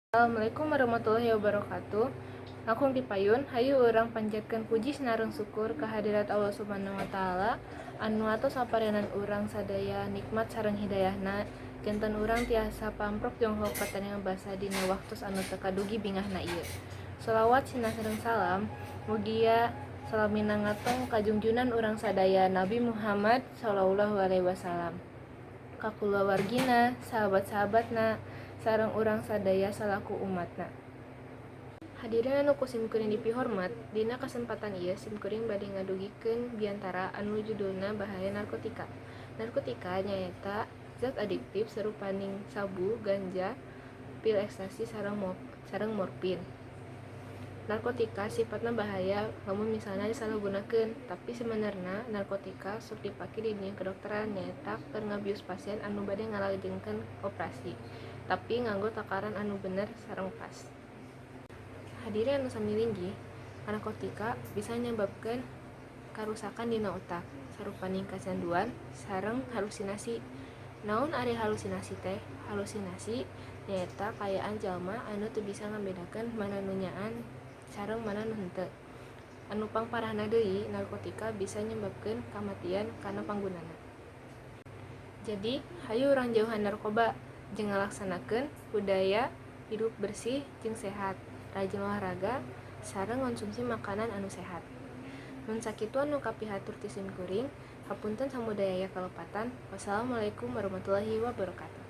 Assalamualaikum warahmatullahi wabarakatuh. Aku dipayun, hayu urang panjatkeun puji sinareng syukur kehadirat Allah Subhanahu wa taala anu atos saparenan urang sadaya nikmat sareng hidayahna janten urang tiasa pamprok jonghok pertandingan basa dina waktos anu teu kadugi bingahna ieu. Shalawat sinasareng salam mugia salamina ngatong kajungjunan urang sadaya Nabi Muhammad sallallahu alaihi wasallam. Ka kulawargina, sahabat-sahabatna, sareng urang sadaya salaku umatna. Hadirin anu kusimkuring dipihormat, dina kesempatan ieu simkuring bade ngadugikeun biantara anu judulna bahaya narkotika. Narkotika nyaeta zat adiktif sarupaning sabu, ganja, pil ekstasi sareng morfin. Narkotika sifatna bahaya lamun misalna disalahgunakeun, tapi sebenarnya narkotika sok dipake di dunia kedokteran nyaeta keur ngabius pasien anu bade ngalajengkeun operasi, tapi nganggo takaran anu bener sareng pas. Hadirin anu sami linggih, narkotika bisa nyebabkeun karusakan dina otak, sarupaning kecanduan sareng halusinasi. Naon ari halusinasi teh? Halusinasi nyaeta kaayaan jalma anu teu bisa ngabedakeun mana nu nyaan sareng mana nu henteu. Anu pangparahna deui, narkotika bisa nyebabkeun kamatian kana panggunana. Jadi, hayu urang jauhan narkoba jeung ngalaksanakeun budaya hidup bersih jeung sehat, rajin olahraga, sareng konsumsi makanan anu sehat. Mun sakitu anu kapihatur ti simkuring, hapunten samudaya kalepatan. Wassalamualaikum warahmatullahi wabarakatuh.